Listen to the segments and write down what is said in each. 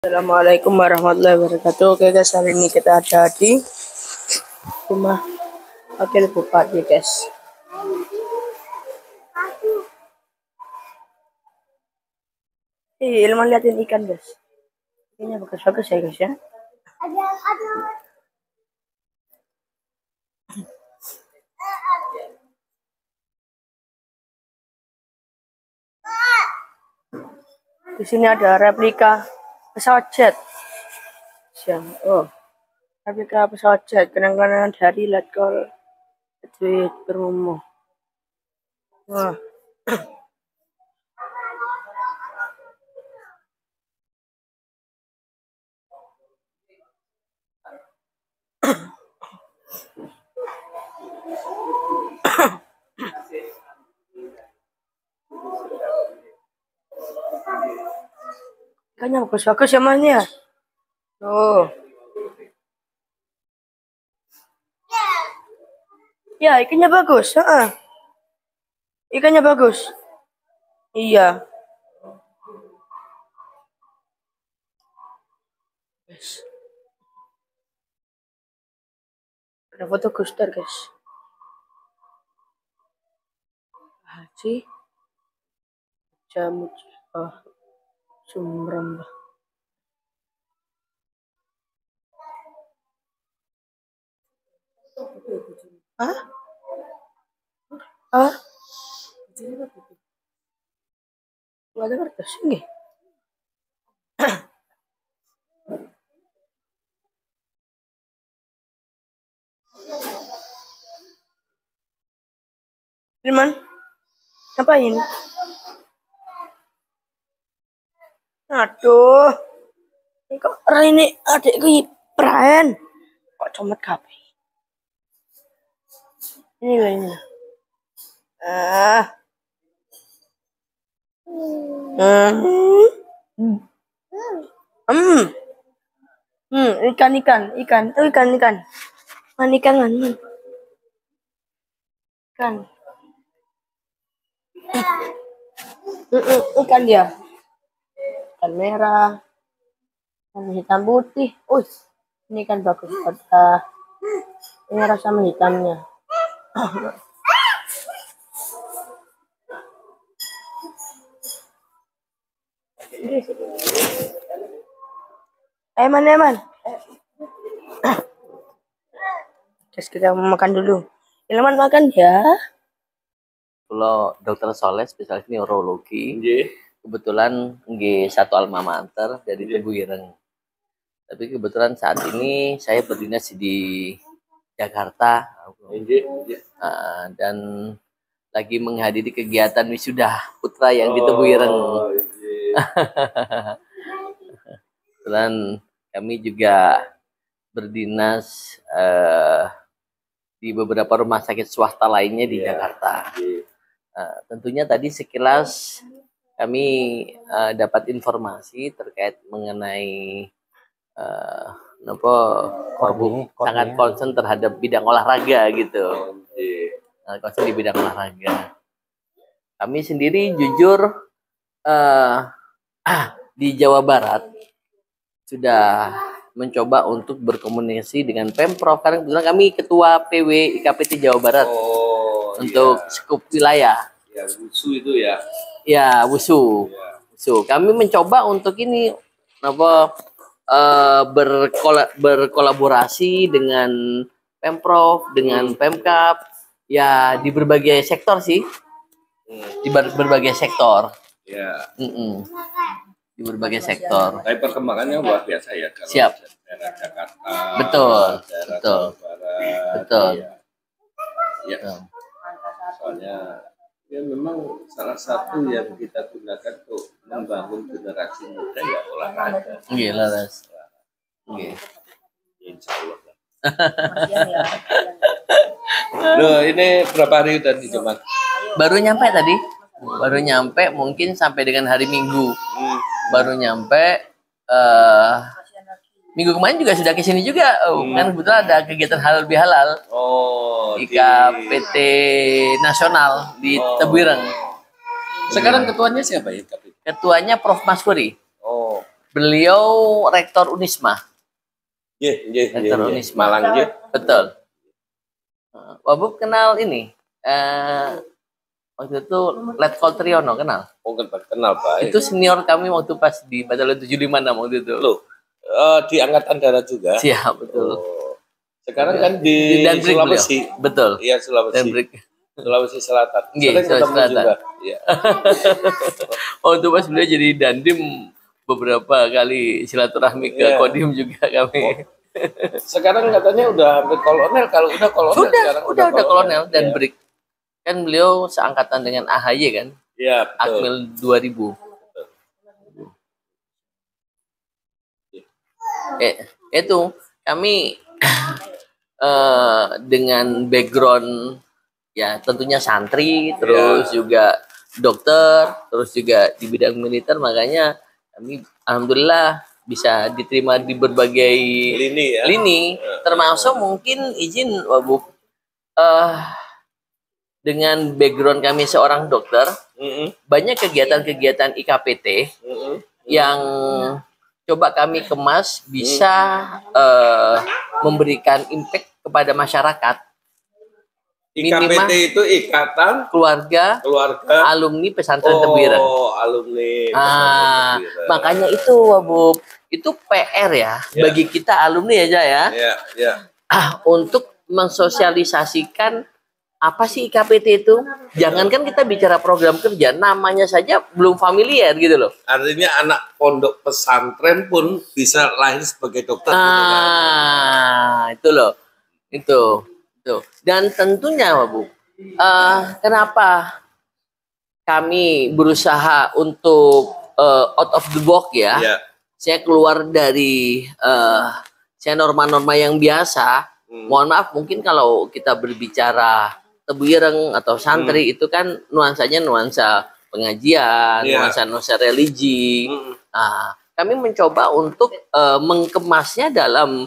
Assalamualaikum warahmatullahi wabarakatuh. Oke guys, hari ini kita ada di rumah wakil bupati guys. Ilman liatin ikan guys. Ini bagus-bagus ya guys ya. Di sini ada replika pesawat jet. Replika pesawat jet kenang-kenangan dari Letkol Edwin Purnomo. Wah. Ikannya bagus-bagus ya mas ya. Oh. Ya, ikannya bagus. Ikannya bagus. Iya. Yes. Ada foto Guster guys. Haji Jamu Sumrambah. Hah? Gak ada kertas ini. Firman, ngapain? Aduh, ini kok ini adikku Brian. Kok comet kape? Ini loh ini. Ikan. Tuh ikan. Ikan. Ikan dia. Ikan merah. Ikan hitam putih. Ini kan bagus. Merah sama hitamnya. Eman. Terus kita makan dulu. Ilman makan ya. Kalau Dokter Soleh spesialis neurologi, kebetulan satu alma mater dari Tebu Ireng. Tapi kebetulan saat ini saya berdinas di Jakarta dan lagi menghadiri kegiatan wisuda putra yang di Tebu Ireng. Kebetulan kami juga berdinas di beberapa rumah sakit swasta lainnya di Jakarta. Tentunya tadi sekilas kami dapat informasi terkait mengenai sangat concern terhadap bidang olahraga gitu. Concern di bidang olahraga. Kami sendiri jujur di Jawa Barat sudah mencoba untuk berkomunikasi dengan Pemprov karena kebetulan kami ketua PW IKPT Jawa Barat untuk skup wilayah. Ya, WUSU itu ya. Ya, WUSU. Kami mencoba untuk ini berkolaborasi dengan Pemprov, dengan Pemkab, ya di berbagai sektor sih. Di berbagai sektor. Ya. Di berbagai sektor. Tapi perkembangannya luar biasa ya. Kalau siap. Daerah Jakarta. Betul. Ya. Soalnya ya memang salah satu yang kita gunakan untuk membangun generasi muda ya olahraga. Gila, Ras. Insya Allah. Loh, ini berapa hari tadi coba? Baru nyampe tadi. Mungkin sampai dengan hari Minggu. Baru nyampe minggu kemarin juga sudah ke sini juga. Kan kebetulan ada kegiatan halal bihalal. IKPT nasional di Tebu Ireng. Sekarang ketuanya siapa ya? Ketuanya Prof Maskuri. Beliau rektor Unisma. Rektor Iya. Unisma. Malang ya. Betul. Wabub kenal ini. Waktu itu Letkol Triyono kenal. Oh, kenal baik. Itu senior kami waktu pas di Batalion 756 waktu itu. Loh, di Angkatan Darat juga. Siap, betul. Oh. Sekarang kan di Danbrik Sulawesi. beliau. Betul. Iya, Sulawesi. Danbrik. Sulawesi Selatan. Iya, Sering Sulawesi ketemu Selatan. juga. Iya. Waktu pas beliau jadi Dandim beberapa kali silaturahmi ke Iya. Kodim juga kami. Sekarang katanya udah hampir kolonel. Kalau udah kolonel sekarang udah kolonel dan Iya. break. Kan beliau seangkatan dengan AHY kan? Iya, betul. Akmil 2000. Itu kami dengan background ya tentunya santri, terus juga dokter, terus juga di bidang militer, makanya kami alhamdulillah bisa diterima di berbagai lini, termasuk mungkin izin Wabu dengan background kami seorang dokter, banyak kegiatan-kegiatan IKPT yang coba kami kemas bisa memberikan impact kepada masyarakat. IKPT itu Ikatan Keluarga Alumni Pesantren Tebuireng. Oh, alumni. Makanya itu Wabu, itu PR ya bagi kita alumni aja ya. Untuk mensosialisasikan apa sih IKPT itu? Jangankan kita bicara program kerja, namanya saja belum familiar gitu loh. Artinya anak pondok pesantren pun bisa lahir sebagai dokter. Itu loh. Itu. Dan tentunya Bu, kenapa kami berusaha untuk out of the box ya. Saya keluar dari saya norma-norma yang biasa. Mohon maaf, mungkin kalau kita berbicara Tebuireng atau santri itu kan nuansanya nuansa pengajian, nuansa religi. Kami mencoba untuk mengemasnya dalam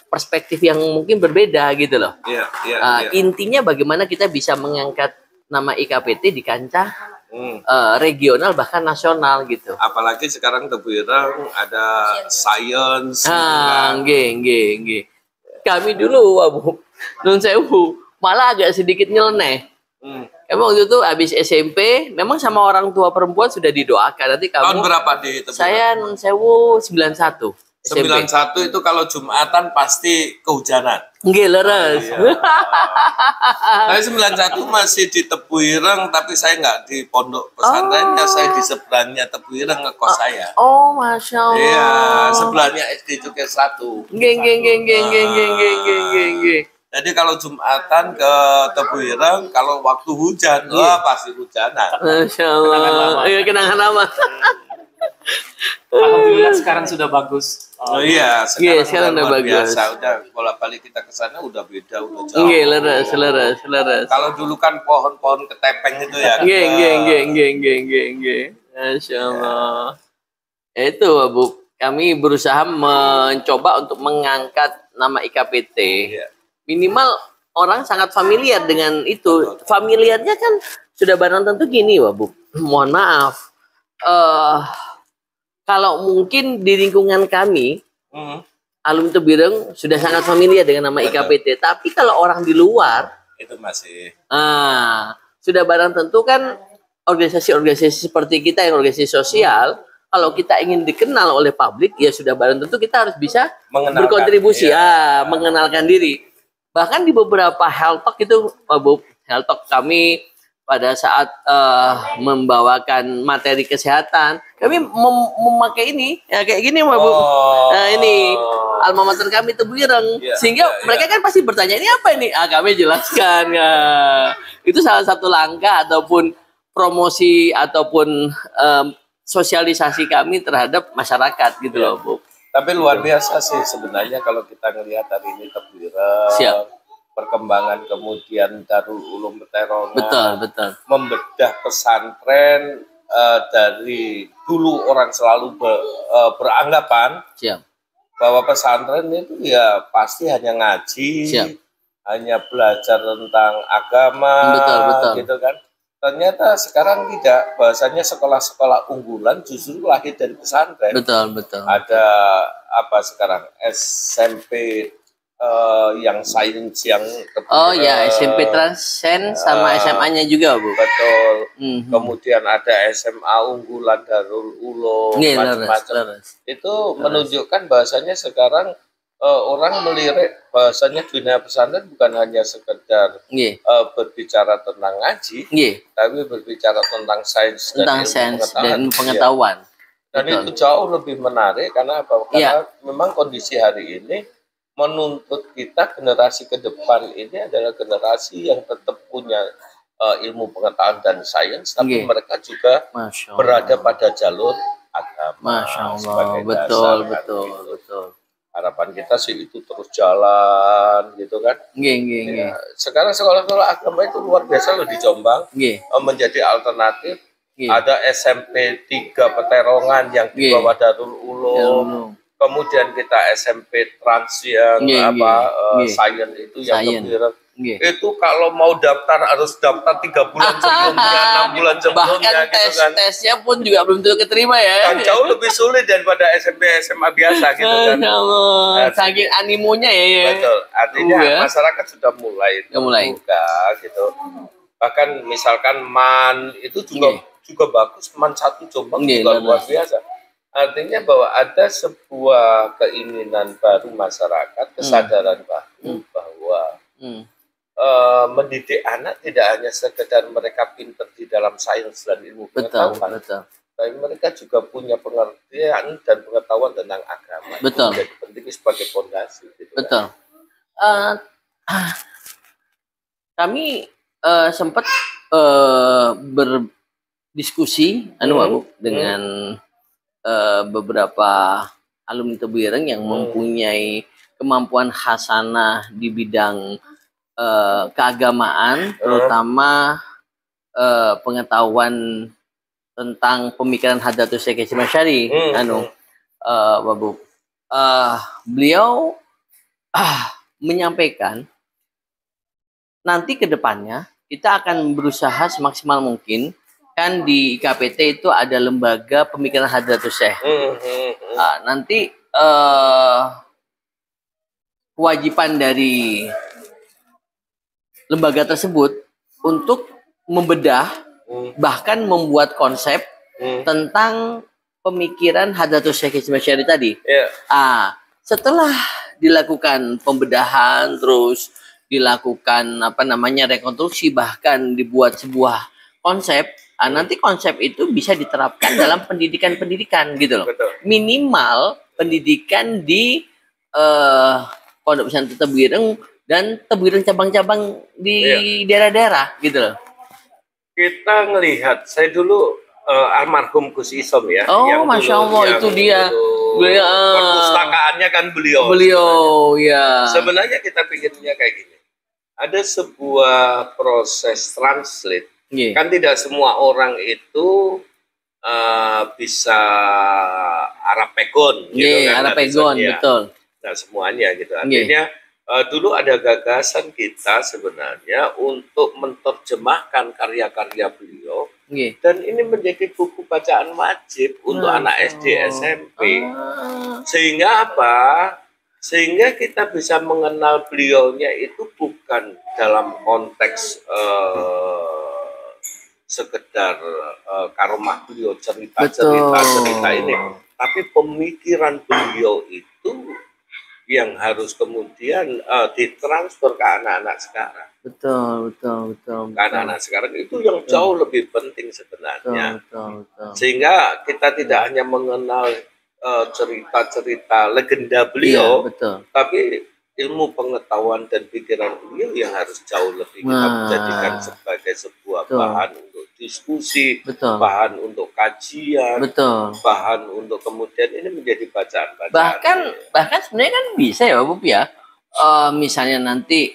perspektif yang mungkin berbeda gitu loh. Intinya bagaimana kita bisa mengangkat nama IKPT di kancah regional bahkan nasional gitu. Apalagi sekarang Tebuireng ada science. Nggih. Kami dulu Wabu, nun sewu, malah agak sedikit nyeleneh. Emang waktu itu habis SMP, memang sama orang tua perempuan sudah didoakan. Nanti kamu. Tahun berapa di Tebuireng? Saya nun sewu 91. 91 itu kalau Jumatan pasti kehujanan. Nggih, leres. Saya 91 masih di Tebuireng, tapi saya nggak di pondok pesantrennya, saya di sebelahnya Tebuireng ngekos saya. Oh, Masya Allah. Iya, sebelahnya SD Cukai 1. Nggih. Jadi kalau Jumatan ke Tebuireng, kalau waktu hujan, pasti hujanan. Masya Allah. Iya, kenangan lama. Alhamdulillah sekarang sudah bagus. Oh iya, sekarang udah luar bagus. biasa. Udah bolak-balik kita ke sana udah beda, udah jauh. Nggih, leres. Kalau dulu kan pohon-pohon ketepeng itu ya. Nggih. Masya Allah. Itu Bu, kami berusaha mencoba untuk mengangkat nama IKPT. Minimal orang sangat familiar dengan itu. Familiarnya kan sudah barang tentu gini Bu. Mohon maaf. Kalau mungkin di lingkungan kami, alumni Tebuireng sudah sangat familiar dengan nama IKPT. Tapi kalau orang di luar, itu masih. Sudah barang tentu kan organisasi-organisasi seperti kita yang organisasi sosial, kalau kita ingin dikenal oleh publik, ya sudah barang tentu kita harus bisa berkontribusi, mengenalkan diri. Bahkan di beberapa health talk itu, Bu, health talk kami pada saat membawakan materi kesehatan, kami memakai ini ya kayak gini Bu. Nah, ini alma mater kami Tebuireng, sehingga mereka kan pasti bertanya ini apa ini? Kami jelaskan ya. Itu salah satu langkah ataupun promosi ataupun sosialisasi kami terhadap masyarakat gitu loh Bu. Tapi luar biasa sih sebenarnya kalau kita ngelihat hari ini Tebuireng. Perkembangan kemudian Darul Ulum Peterongan, betul membedah pesantren dari dulu orang selalu beranggapan bahwa pesantren itu ya pasti hanya ngaji, hanya belajar tentang agama, gitu kan. ternyata sekarang tidak, bahasanya sekolah-sekolah unggulan justru lahir dari pesantren. Betul, betul. Ada apa sekarang SMP yang sains yang Oh ya, SMP Transcend sama SMA-nya juga, Bu. betul. Mhm. Kemudian ada SMA unggulan Darul Ulum, Nggih, macam-macam. leres. Itu menunjukkan bahasanya sekarang orang melirik bahasanya dunia pesantren bukan hanya sekedar Nggih. berbicara tentang ngaji, Nggih, tapi berbicara tentang sains tentang ilmu sains dan Iya. pengetahuan. Dan Betul. itu jauh lebih menarik karena apa? Iya. Karena memang kondisi hari ini menuntut kita generasi ke depan ini adalah generasi yang tetap punya ilmu pengetahuan dan sains, tapi Nggih. mereka juga Masya Allah. berada pada jalur agama. Masya Allah, sebagai betul, dasar, kan, betul, gitu. betul. Harapan kita sih itu terus jalan, gitu kan. Nggih, nggih, nggih. Ya, sekarang sekolah-sekolah agama itu luar biasa loh di Jombang, Nggih, menjadi alternatif. nggih. Ada SMP 3 Peterongan yang di Nggih. bawah Darul Ulum. Kemudian kita SMP Trans yang Nggih, nggih. sains itu yang Sains. lebih Nggih. itu kalau mau daftar harus daftar 3 bulan sebelumnya, 6 bulan sebelumnya, Bahkan gitu kan. tesnya pun juga belum tentu keterima ya. Dan jauh lebih sulit daripada SMP SMA biasa gitu kan. Masya Allah, saking animonya ya. Betul. Artinya Ya. masyarakat sudah mulai terbuka gitu. Bahkan misalkan MAN itu juga bagus, MAN 1 Jombang Nggih, juga luar leres. biasa. Artinya bahwa ada sebuah keinginan baru masyarakat, kesadaran baru bahwa mendidik anak tidak hanya sekedar mereka pintar di dalam sains dan ilmu Betul, pengetahuan, betul. tapi mereka juga punya pengertian dan pengetahuan tentang agama. Betul. Itu menjadi penting sebagai fondasi. Gitu, Betul. Kami sempat berdiskusi Bu, dengan beberapa alumni Tebu Ireng yang mempunyai kemampuan hasanah di bidang keagamaan, terutama pengetahuan tentang pemikiran Hadratus Syekh Hasyim Asy'ari. Babu, beliau menyampaikan nanti ke depannya kita akan berusaha semaksimal mungkin. Kan di IKPT itu ada lembaga pemikiran Hadratus Syekh. Nanti kewajiban dari lembaga tersebut untuk membedah, bahkan membuat konsep tentang pemikiran Hadratus Syekh Hasyim Asy'ari tadi. Setelah dilakukan pembedahan, terus dilakukan rekonstruksi, bahkan dibuat sebuah konsep. Nanti konsep itu bisa diterapkan dalam pendidikan-pendidikan gitu loh. Betul. Minimal pendidikan di Pondok Pesantren Tebu Ireng dan Tebu Ireng cabang-cabang di daerah-daerah gitu loh. Kita ngelihat, saya dulu almarhum Gus Isom ya. Oh, yang Masya Allah, itu dia. Perpustakaannya kan beliau. Beliau, ya. Sebenarnya kita pikirnya kayak gini. Ada sebuah proses translate. Kan tidak semua orang itu bisa Arab Pegon. Gitu kan, Arab Pegon, betul. Nah, semuanya gitu. Artinya dulu ada gagasan kita sebenarnya untuk menerjemahkan karya-karya beliau. Dan ini menjadi buku bacaan wajib untuk anak SD, SMP. Sehingga apa? Sehingga kita bisa mengenal beliaunya itu bukan dalam konteks sekedar karomah beliau, cerita ini, tapi pemikiran beliau itu yang harus kemudian ditransfer ke anak-anak sekarang. Betul. Ke anak-anak sekarang itu yang jauh lebih penting sebenarnya. Betul. Sehingga kita tidak hanya mengenal cerita-cerita legenda beliau, tapi ilmu pengetahuan dan pikiran beliau yang harus jauh lebih kita menjadikan sebagai sebuah bahan untuk diskusi, bahan untuk kajian, bahan untuk kemudian ini menjadi bacaan-bacaan. Bahkan sebenarnya kan bisa ya Bapak ya. Misalnya nanti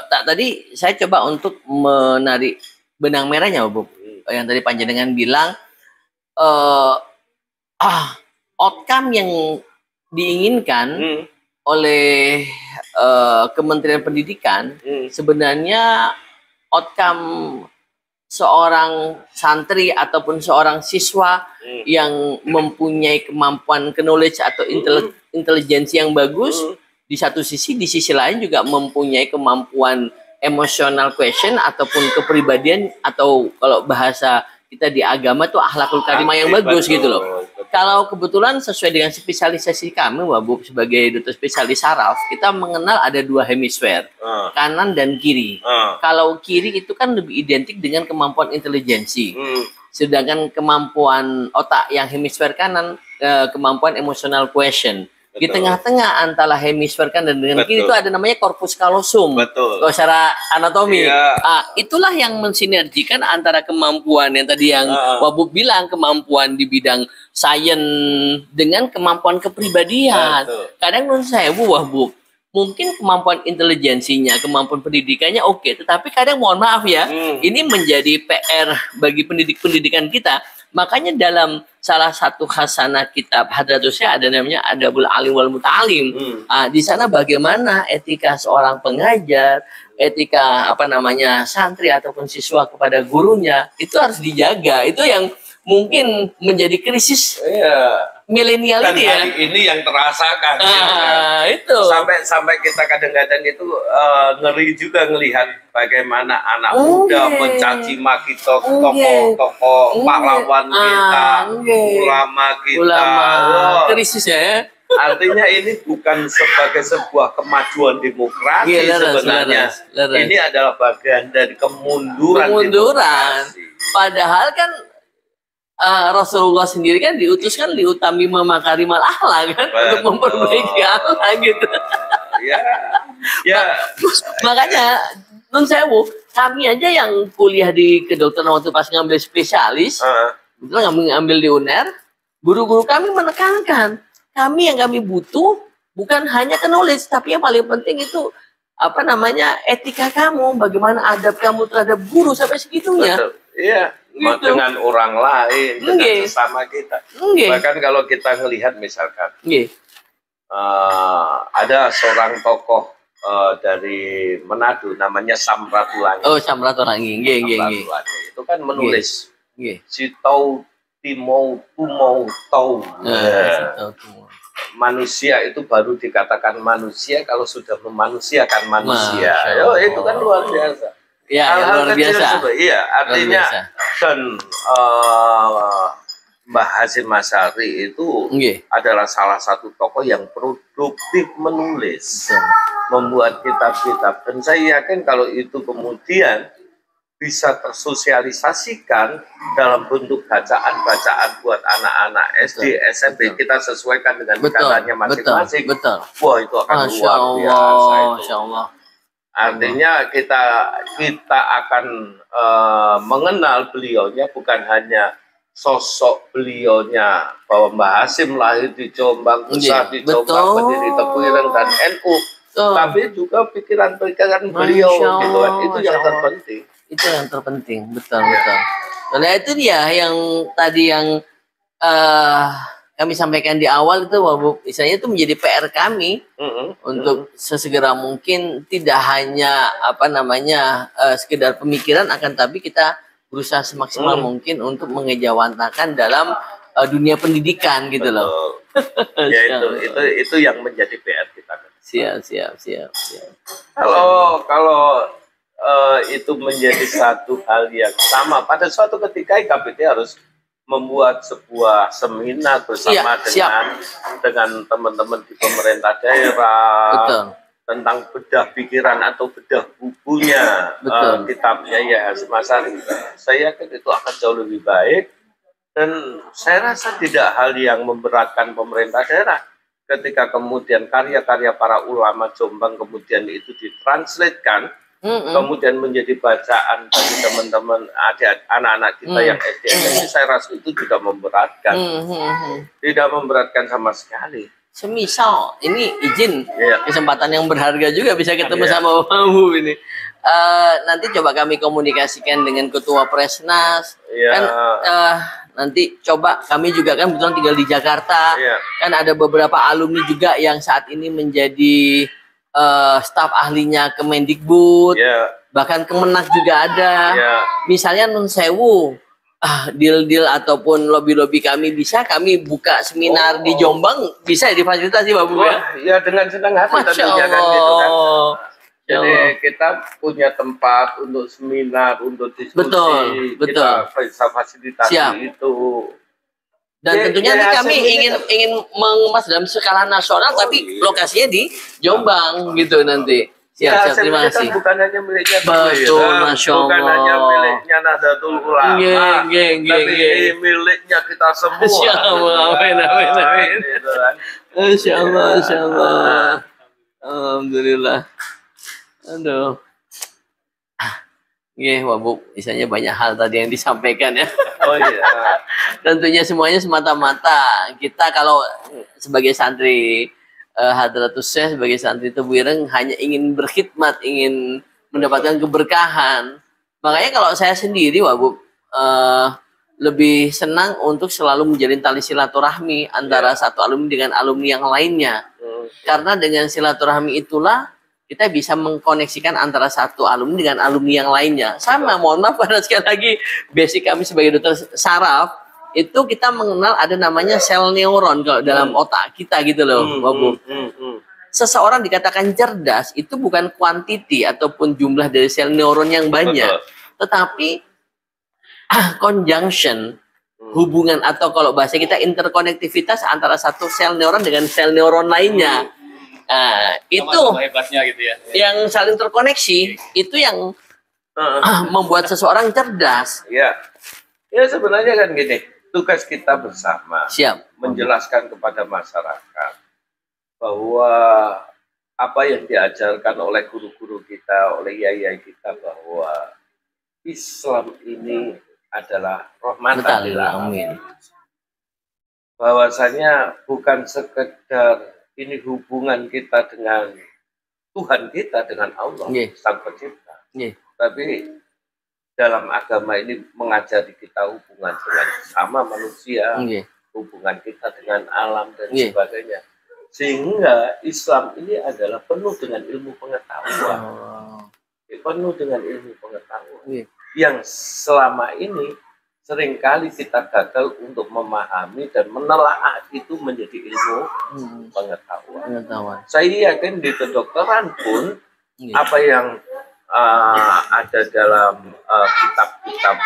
tadi saya coba untuk menarik benang merahnya Bapak. Yang tadi panjenengan bilang outcome yang diinginkan oleh Kementerian Pendidikan sebenarnya outcome seorang santri ataupun seorang siswa yang mempunyai kemampuan knowledge atau intelijensi yang bagus, di sisi lain juga mempunyai kemampuan emotional question ataupun kepribadian, atau kalau bahasa kita di agama tuh akhlakul karimah yang bagus gitu loh. Kalau kebetulan sesuai dengan spesialisasi kami, Wabu, sebagai dokter spesialis saraf, kita mengenal ada 2 hemisfer, kanan dan kiri. Kalau kiri itu kan lebih identik dengan kemampuan intelijensi, sedangkan kemampuan otak yang hemisfer kanan, kemampuan emotional question. Di tengah-tengah antara hemisfer kanan dengan kiri itu ada namanya corpus callosum. Kalau secara anatomi, itulah yang mensinergikan antara kemampuan yang tadi yang Wabub bilang, kemampuan di bidang sains dengan kemampuan kepribadian. Kadang menurut saya, Wabub, mungkin kemampuan intelijensinya, kemampuan pendidikannya oke, tetapi kadang mohon maaf ya, ini menjadi PR bagi pendidikan kita. Makanya dalam salah satu khasanah kitab Hadratus Syekh ada namanya Adabul Alim wal Muta'alim. Di sana bagaimana etika seorang pengajar, etika santri ataupun siswa kepada gurunya itu harus dijaga. Itu yang mungkin menjadi krisis milenial ini ya. Hari ini yang terasakan. Itu. Sampai kita kadang-kadang itu ngeri juga ngelihat bagaimana anak muda mencaci maki tokoh-tokoh pahlawan kita, ulama kita. Krisis ya. Artinya ini bukan sebagai sebuah kemajuan demokrasi sebenarnya. Ini adalah bagian dari kemunduran. Padahal kan Rasulullah sendiri kan diutuskan liutami makarimal akhlak kan, untuk memperbaiki akhlak gitu. Makanya nun sewu, kami aja yang kuliah di kedokteran waktu pas ngambil spesialis, ngambil di UNER, guru-guru kami menekankan, kami yang kami butuh bukan hanya knowledge, tapi yang paling penting itu etika kamu, bagaimana adab kamu terhadap guru sampai segitunya. Gitu. Dengan orang lain, dengan sesama kita. Bahkan kalau kita melihat misalkan ada seorang tokoh dari Manado namanya Samratulangi. Samratulangi. Itu kan menulis Sitau Timau Tumau Tau. Manusia itu baru dikatakan manusia kalau sudah memanusiakan manusia. Itu kan luar biasa. Hal-hal kecil artinya dan Mbah Hasyim Asy'ari itu adalah salah satu tokoh yang produktif menulis, membuat kitab-kitab, dan saya yakin kalau itu kemudian bisa tersosialisasikan dalam bentuk bacaan-bacaan buat anak-anak SD, SMP, kita sesuaikan dengan caranya masing-masing. Wah, itu akan luar biasa itu. Artinya kita akan mengenal beliaunya bukan hanya sosok beliaunya, bahwa Mbah Hasyim lahir di Jombang, besar di Jombang, berdiri Tebu Ireng dan NU, tapi juga pikiran-pikiran beliau gitu kan. Itu yang terpenting. Itu yang terpenting, betul. Nah itu dia yang tadi yang kami sampaikan di awal itu, bahwa misalnya itu menjadi PR kami untuk sesegera mungkin tidak hanya sekedar pemikiran, akan tapi kita berusaha semaksimal mungkin untuk mengejawantakan dalam dunia pendidikan gitu loh. Itu yang menjadi PR kita. Siap. Kalau itu menjadi satu hal yang sama, pada suatu ketika IKPT harus membuat sebuah seminar bersama dengan teman-teman di pemerintah daerah tentang bedah pikiran atau bedah bukunya, kitabnya Hasyim Asy'ari. Saya yakin itu akan jauh lebih baik, dan saya rasa tidak hal yang memberatkan pemerintah daerah ketika kemudian karya-karya para ulama Jombang kemudian itu ditranslatekan, kemudian menjadi bacaan bagi teman-teman anak-anak kita yang SD. Saya rasa itu tidak memberatkan, tidak memberatkan sama sekali. Semisal ini izin kesempatan yang berharga juga bisa ketemu sama Bapak ini. Nanti coba kami komunikasikan dengan Ketua Presnas. Kan nanti coba kami juga kan kebetulan tinggal di Jakarta. Kan ada beberapa alumni juga yang saat ini menjadi staf ahlinya Kemendikbud. bahkan Kemenak juga ada. Ya. Misalnya Nun Sewu, deal-deal ataupun lobby-lobby kami bisa, kami buka seminar di Jombang, bisa difasilitasi Pak Bu ya? Ya dengan senang hati Masya tentunya kan Allah. gitu kan. Ya Jadi Allah. kita punya tempat untuk seminar, untuk diskusi. Betul. Kita bisa fasilitasi Siap. itu. Dan tentunya nanti kami ingin mengemas dalam skala nasional, tapi lokasinya di Jombang gitu nanti. Siap, terima kasih. Bukan hanya miliknya Betul, Masya Allah. bukan hanya miliknya Nahdlatul Ulama, tapi ini miliknya kita semua. Masya Allah, amin. Gitu kan. Masya Allah. Alhamdulillah. Aduh. Wah Bu, misalnya banyak hal tadi yang disampaikan ya. Oh iya. Tentunya semuanya semata-mata kita kalau sebagai santri Hadratus Syekh, sebagai santri Tebu Ireng hanya ingin berkhidmat, ingin mendapatkan keberkahan. Makanya kalau saya sendiri, Wah Bu, lebih senang untuk selalu menjalin tali silaturahmi antara satu alumni dengan alumni yang lainnya. Karena dengan silaturahmi itulah kita bisa mengkoneksikan antara satu alumni dengan alumni yang lainnya. Sama, mohon maaf karena sekali lagi basic kami sebagai dokter saraf itu kita mengenal ada namanya sel neuron kalau dalam otak kita gitu loh, Bu. Seseorang dikatakan cerdas itu bukan kuantiti ataupun jumlah dari sel neuron yang banyak, tetapi conjunction, hubungan atau kalau bahasa kita interkonektivitas antara satu sel neuron dengan sel neuron lainnya. Itu hebatnya gitu ya. yang saling terkoneksi, itu yang membuat seseorang cerdas. Ya sebenarnya kan gini, tugas kita bersama menjelaskan kepada masyarakat bahwa apa yang diajarkan oleh guru-guru kita, oleh yai kita, bahwa Islam ini adalah rahmatan lil alamin. Bahwasanya bukan sekedar ini hubungan kita dengan Tuhan kita, dengan Allah, Sang Pencipta. Tapi dalam agama ini mengajari kita hubungan dengan sesama manusia, hubungan kita dengan alam dan sebagainya. Sehingga Islam ini adalah penuh dengan ilmu pengetahuan. Penuh dengan ilmu pengetahuan. Yang selama ini seringkali kita gagal untuk memahami dan menelaah itu menjadi ilmu pengetahuan. Saya yakin di kedokteran pun apa yang ada dalam kitab-kitab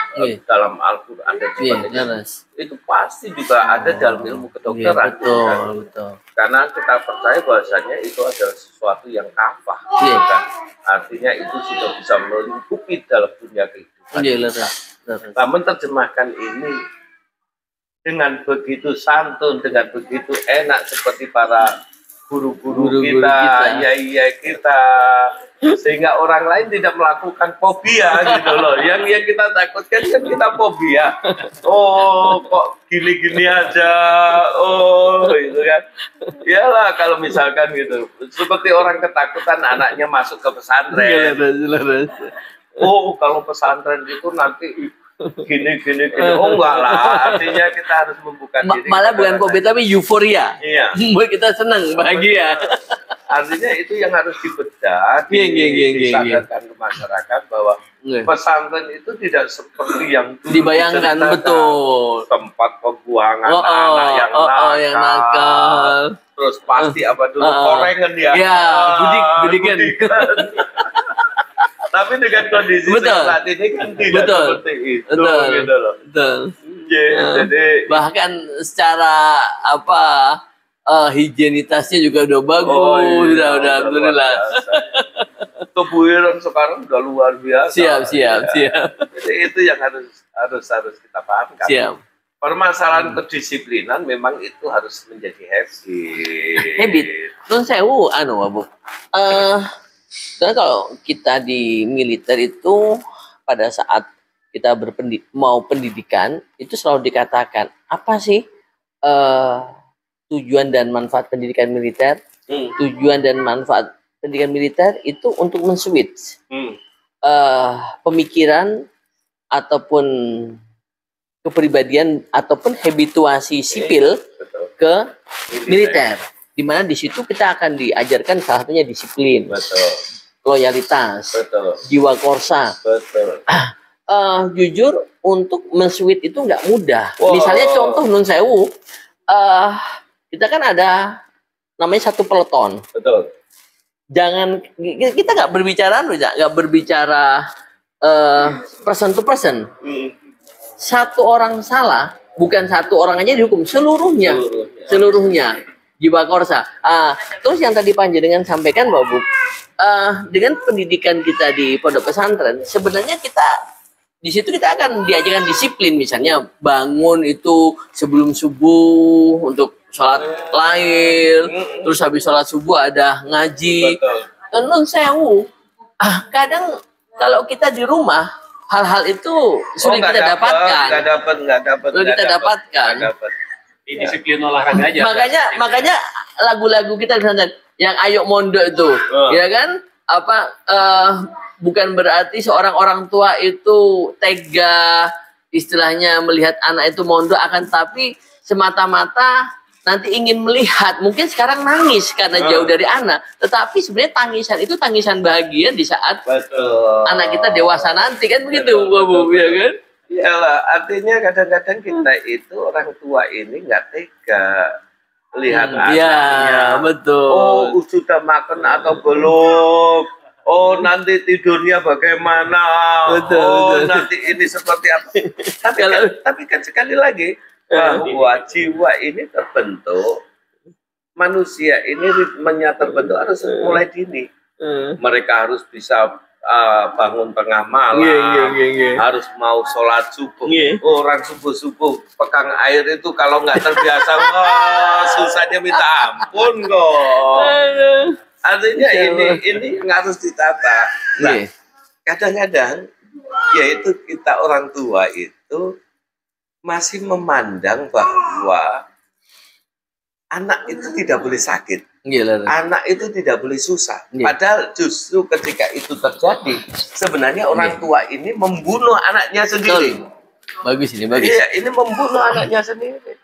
dalam Al-Quran dan sebagainya itu pasti juga ada dalam ilmu kedokteran. Betul. Karena kita percaya bahwasanya itu adalah sesuatu yang kafah. Artinya itu sudah bisa melingkupi dalam dunia kehidupan. Nah, menerjemahkan ini dengan begitu santun, dengan begitu enak seperti para guru-guru kita, yai kita, sehingga orang lain tidak melakukan fobia gitu loh. Yang kita takutkan kan kita fobia. Oh, kok gini-gini aja. Oh, gitu kan. Iyalah kalau misalkan gitu. Seperti orang ketakutan anaknya masuk ke pesantren. Oh, kalau pesantren itu nanti gini. Oh enggak lah, artinya kita harus membuka diri. Malah bukan COVID tapi euforia. Membuat kita senang, bahagia. Artinya itu yang harus dibedah, disadarkan ke masyarakat bahwa pesantren itu tidak seperti yang dibayangkan. Betul. Tempat pembuangan anak yang nakal. Terus pasti apa dulu korengan ya. Budikan. Tapi dengan kondisi saat ini kan tidak seperti itu. Betul. Jadi bahkan secara higienitasnya juga udah bagus, udah alhamdulillah. Tebu Ireng sekarang udah luar biasa. Siap. Jadi itu yang harus kita pahamkan. Permasalahan kedisiplinan memang itu harus menjadi habit. Nun sewu Bu. Karena kalau kita di militer itu pada saat kita mau pendidikan itu selalu dikatakan apa sih tujuan dan manfaat pendidikan militer? Tujuan dan manfaat pendidikan militer itu untuk men-switch pemikiran ataupun kepribadian ataupun habituasi sipil ke militer. Di mana di situ kita akan diajarkan salah satunya disiplin. loyalitas, Betul. jiwa korsa. Betul. Jujur untuk men-switch itu nggak mudah. Wow. Misalnya contoh Nun Sewu, kita kan ada namanya satu peleton. Betul. Jangan kita nggak berbicara, person to person. Satu orang salah, bukan satu orang aja dihukum, seluruhnya. Jiwa korsa. Terus yang tadi Panjenengan sampaikan Mbak Bu, dengan pendidikan kita di pondok pesantren, sebenarnya kita di situ kita akan diajarkan disiplin, misalnya bangun itu sebelum subuh untuk sholat lahir, terus habis sholat subuh ada ngaji. Nun Sewu, kadang kalau kita di rumah hal-hal itu sulit kita dapatkan. Nggak dapatkan. Di disiplin olahraga aja. Makanya lagu-lagu kita misalnya yang Ayo Mondok itu, ya kan? Bukan berarti seorang orang tua itu tega istilahnya melihat anak itu mondok, akan tapi semata-mata nanti ingin melihat, mungkin sekarang nangis karena jauh dari anak, tetapi sebenarnya tangisan itu tangisan bahagia di saat anak kita dewasa nanti, kan begitu Bu, ya kan? Iyalah, artinya kadang-kadang kita itu orang tua ini nggak tega lihat anaknya. Iya, betul. Oh, sudah makan atau belum? Oh, nanti tidurnya bagaimana? Betul. Nanti ini seperti apa? Tapi kan sekali lagi bahwa jiwa ini terbentuk, manusia ini ritmenya terbentuk harus mulai dini. Mereka harus bisa bangun tengah malam, harus mau sholat subuh. Orang subuh pegang air itu kalau nggak terbiasa, wah susahnya minta ampun kok. Artinya ini harus ditata. Nah, kadang-kadang yaitu kita orang tua itu masih memandang bahwa anak itu tidak boleh sakit. Anak itu tidak boleh susah. Padahal justru ketika itu terjadi, sebenarnya orang tua ini membunuh anaknya sendiri. Bagus ini, bagus. Iya, ini membunuh anaknya sendiri.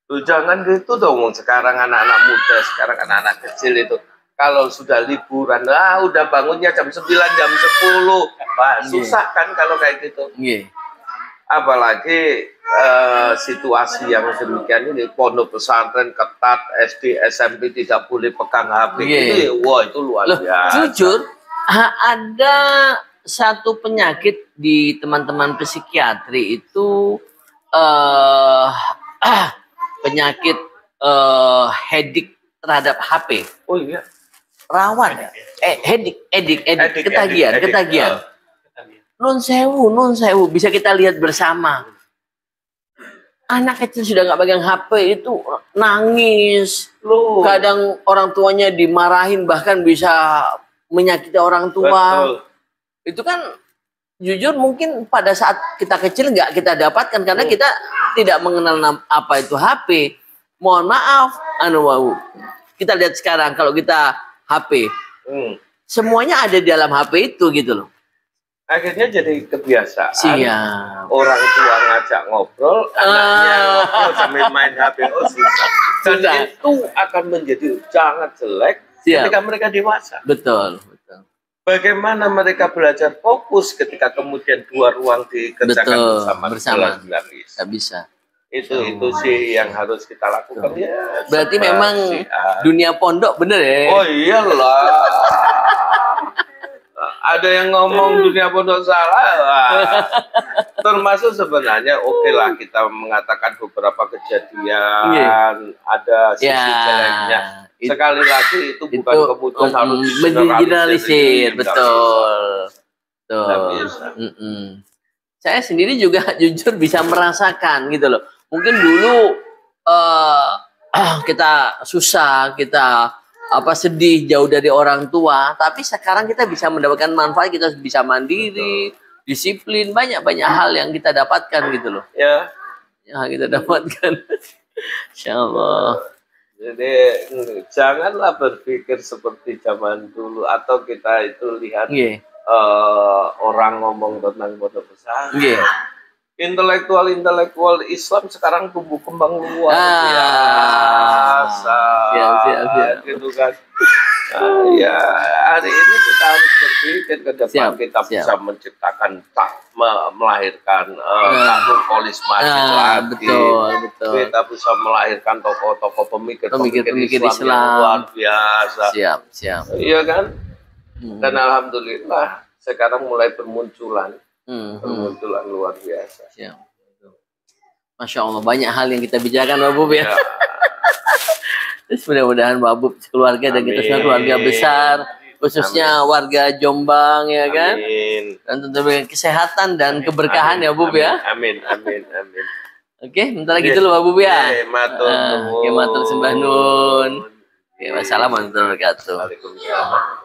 Tuh, jangan gitu dong. Sekarang anak-anak muda, sekarang anak-anak kecil itu kalau sudah liburan, udah bangunnya jam 9, jam 10. Wah, susah kan kalau kayak gitu. Apalagi situasi yang demikian ini, pondok pesantren ketat, SD, SMP tidak boleh pegang HP. Itu luar biasa. Jujur, ada satu penyakit di teman-teman psikiatri itu penyakit headache terhadap HP. Oh iya. Rawan. Headache, ketagihan. Nun Sewu, bisa kita lihat bersama. Anak kecil sudah nggak pegang HP itu nangis. Kadang orang tuanya dimarahin, bahkan bisa menyakiti orang tua. Betul. Itu kan jujur mungkin pada saat kita kecil nggak kita dapatkan karena kita tidak mengenal apa itu HP. Mohon maaf, kita lihat sekarang kalau kita HP, semuanya ada di dalam HP itu gitu loh. Akhirnya jadi kebiasaan. Siap. Orang tua ngajak ngobrol, anaknya ngobrol sambil main HP. Susah. Dan itu akan menjadi sangat jelek ketika mereka dewasa. Betul. Bagaimana mereka belajar fokus ketika kemudian dua ruang dikerjakan bersama. Nggak bisa. Itu sih yang harus kita lakukan. Ya, berarti memang dunia pondok bener ya? Oh iyalah. Ada yang ngomong dunia pondok salah. Termasuk sebenarnya lah kita mengatakan beberapa kejadian, ada sisi jeleknya. Sekali lagi itu bukan kebutuhan harus mengeneralisir. Betul. Saya sendiri juga jujur bisa merasakan gitu loh. Mungkin dulu kita susah, kita sedih jauh dari orang tua, tapi sekarang kita bisa mendapatkan manfaat, kita bisa mandiri, disiplin, banyak hal yang kita dapatkan gitu loh. Ya, yang kita dapatkan. Insyaallah. Jadi janganlah berpikir seperti zaman dulu atau kita itu lihat orang ngomong tentang pondok pesantren. Intelektual Islam sekarang tumbuh kembang luar biasa. Siap. Gitu kan. Ya, hari ini kita harus berpikir ke depan kita bisa menciptakan melahirkan Nurcholish Masjid lagi. Betul. Kita bisa melahirkan tokoh-tokoh pemikir Islam yang luar biasa. Siap. Iya kan? Dan alhamdulillah sekarang mulai bermunculan luar biasa. Siap. Masya Allah, banyak hal yang kita bicarakan Pak Bub ya. Mudah-mudahan Pak Bub keluarga dan kita semua keluarga besar, khususnya warga Jombang ya kan. Dan tentu dengan kesehatan dan keberkahan ya Bub ya. Amin. Oke, bentar lagi dulu Pak Bub ya. Matur sembah nun. Wassalamualaikum warahmatullahi wabarakatuh. Waalaikumsalam.